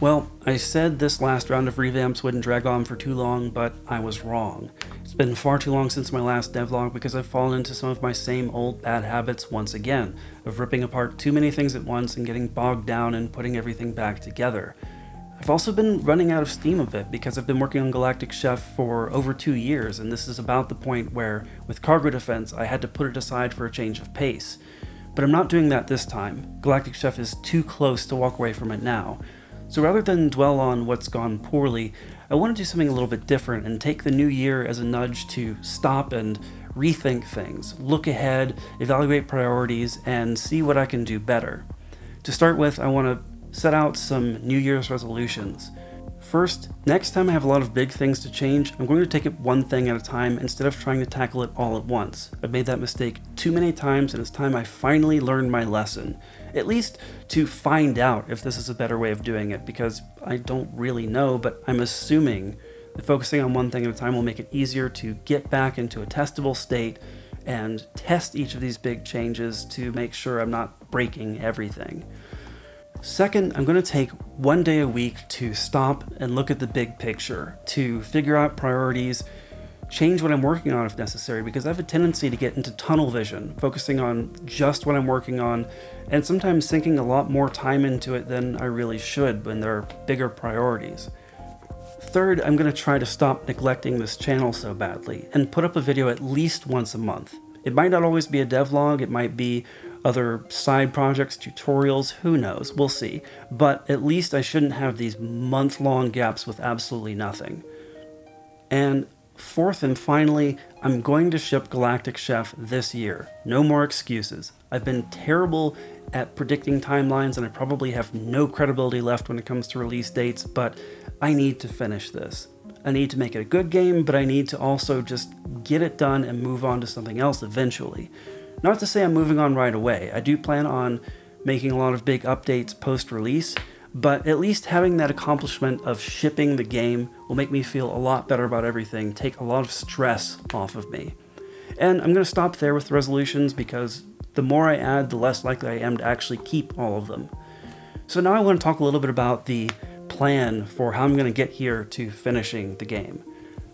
Well, I said this last round of revamps wouldn't drag on for too long, but I was wrong. It's been far too long since my last devlog because I've fallen into some of my same old bad habits once again, of ripping apart too many things at once and getting bogged down and putting everything back together. I've also been running out of steam a bit because I've been working on Galactic Chef for over 2 years, and this is about the point where, with cargo defense, I had to put it aside for a change of pace. But I'm not doing that this time. Galactic Chef is too close to walk away from it now. So rather than dwell on what's gone poorly, I want to do something a little bit different and take the new year as a nudge to stop and rethink things, look ahead, evaluate priorities, and see what I can do better. To start with, I want to set out some New Year's resolutions. First, next time I have a lot of big things to change, I'm going to take it one thing at a time instead of trying to tackle it all at once. I've made that mistake too many times, and it's time I finally learned my lesson. At least to find out if this is a better way of doing it, because I don't really know, but I'm assuming that focusing on one thing at a time will make it easier to get back into a testable state and test each of these big changes to make sure I'm not breaking everything. Second, I'm going to take one day a week to stop and look at the big picture, to figure out priorities, change what I'm working on if necessary, because I have a tendency to get into tunnel vision, focusing on just what I'm working on, and sometimes sinking a lot more time into it than I really should when there are bigger priorities. Third, I'm going to try to stop neglecting this channel so badly, and put up a video at least once a month. It might not always be a devlog, it might be other side projects, tutorials, who knows, we'll see. But at least I shouldn't have these month-long gaps with absolutely nothing. And fourth and finally, I'm going to ship Galactic Chef this year. No more excuses. I've been terrible at predicting timelines and I probably have no credibility left when it comes to release dates, but I need to finish this. I need to make it a good game, but I need to also just get it done and move on to something else eventually. Not to say I'm moving on right away. I do plan on making a lot of big updates post-release, but at least having that accomplishment of shipping the game will make me feel a lot better about everything, take a lot of stress off of me. And I'm going to stop there with the resolutions because the more I add, the less likely I am to actually keep all of them. So now I want to talk a little bit about the plan for how I'm going to get here to finishing the game.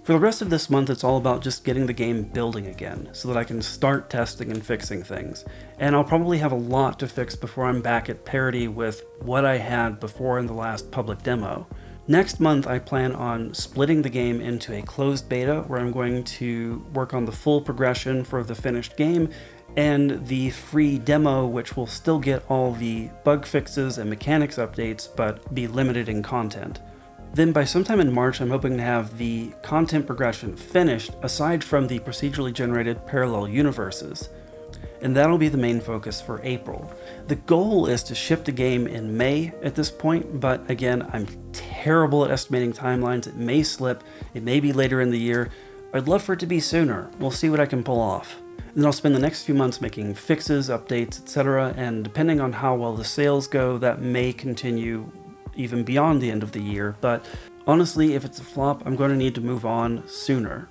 For the rest of this month, it's all about just getting the game building again, so that I can start testing and fixing things. And I'll probably have a lot to fix before I'm back at parity with what I had before in the last public demo. Next month, I plan on splitting the game into a closed beta, where I'm going to work on the full progression for the finished game, and the free demo, which will still get all the bug fixes and mechanics updates, but be limited in content. Then by sometime in March, I'm hoping to have the content progression finished, aside from the procedurally generated parallel universes. And that'll be the main focus for April. The goal is to ship the game in May at this point, but again, I'm terrible at estimating timelines. It may slip, it may be later in the year. I'd love for it to be sooner. We'll see what I can pull off. And then I'll spend the next few months making fixes, updates, etc. And depending on how well the sales go, that may continue even beyond the end of the year, but honestly, if it's a flop, I'm going to need to move on sooner.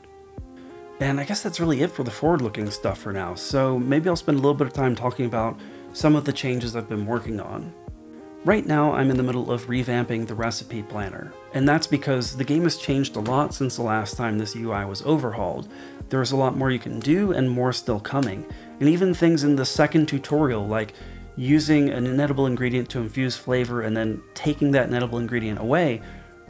And I guess that's really it for the forward-looking stuff for now, so maybe I'll spend a little bit of time talking about some of the changes I've been working on. Right now, I'm in the middle of revamping the recipe planner, and that's because the game has changed a lot since the last time this UI was overhauled. There's a lot more you can do, and more still coming, and even things in the second tutorial, like using an inedible ingredient to infuse flavor and then taking that inedible ingredient away,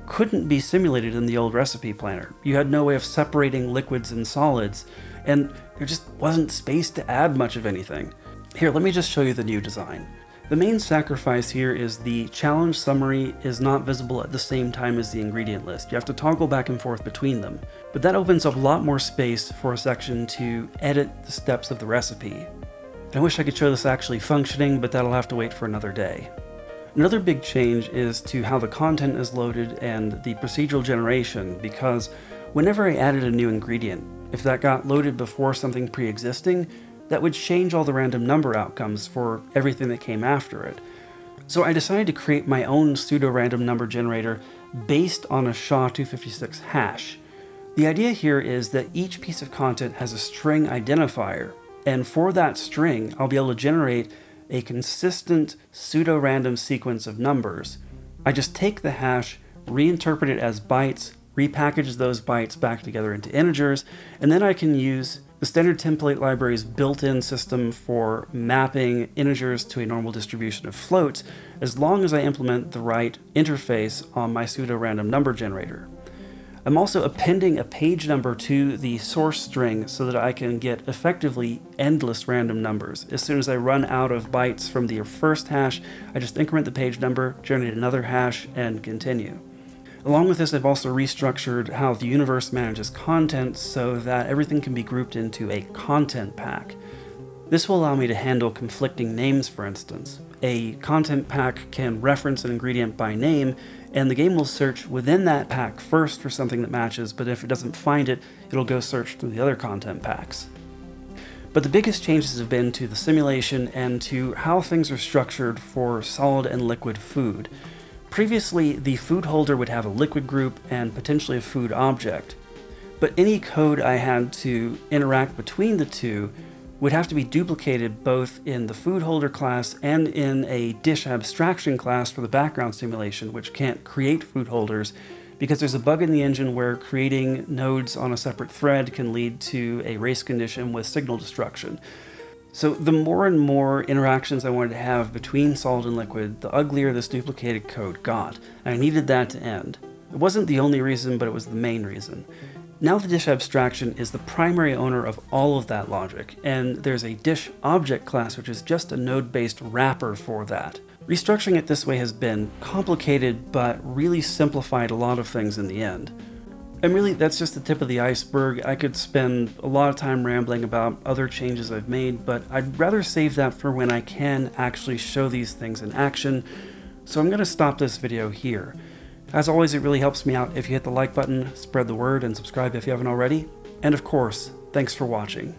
couldn't be simulated in the old recipe planner. You had no way of separating liquids and solids, and there just wasn't space to add much of anything. Here, let me just show you the new design. The main sacrifice here is the challenge summary is not visible at the same time as the ingredient list. You have to toggle back and forth between them, but that opens up a lot more space for a section to edit the steps of the recipe. I wish I could show this actually functioning, but that'll have to wait for another day. Another big change is to how the content is loaded and the procedural generation, because whenever I added a new ingredient, if that got loaded before something pre-existing, that would change all the random number outcomes for everything that came after it. So I decided to create my own pseudo-random number generator based on a SHA-256 hash. The idea here is that each piece of content has a string identifier, and for that string, I'll be able to generate a consistent pseudo-random sequence of numbers. I just take the hash, reinterpret it as bytes, repackage those bytes back together into integers, and then I can use the standard template library's built-in system for mapping integers to a normal distribution of floats, as long as I implement the right interface on my pseudo-random number generator. I'm also appending a page number to the source string so that I can get effectively endless random numbers. As soon as I run out of bytes from the first hash, I just increment the page number, generate another hash, and continue. Along with this, I've also restructured how the universe manages content so that everything can be grouped into a content pack. This will allow me to handle conflicting names, for instance. A content pack can reference an ingredient by name, and the game will search within that pack first for something that matches, but if it doesn't find it, it'll go search through the other content packs. But the biggest changes have been to the simulation and to how things are structured for solid and liquid food. Previously, the food holder would have a liquid group and potentially a food object, but any code I had to interact between the two would have to be duplicated both in the food holder class and in a dish abstraction class for the background simulation, which can't create food holders because there's a bug in the engine where creating nodes on a separate thread can lead to a race condition with signal destruction. So the more and more interactions I wanted to have between solid and liquid, the uglier this duplicated code got, and I needed that to end. It wasn't the only reason, but it was the main reason. Now the dish abstraction is the primary owner of all of that logic, and there's a dish object class which is just a node-based wrapper for that. Restructuring it this way has been complicated, but really simplified a lot of things in the end. And really, that's just the tip of the iceberg. I could spend a lot of time rambling about other changes I've made, but I'd rather save that for when I can actually show these things in action, so I'm going to stop this video here. As always, it really helps me out if you hit the like button, spread the word, and subscribe if you haven't already. And of course, thanks for watching.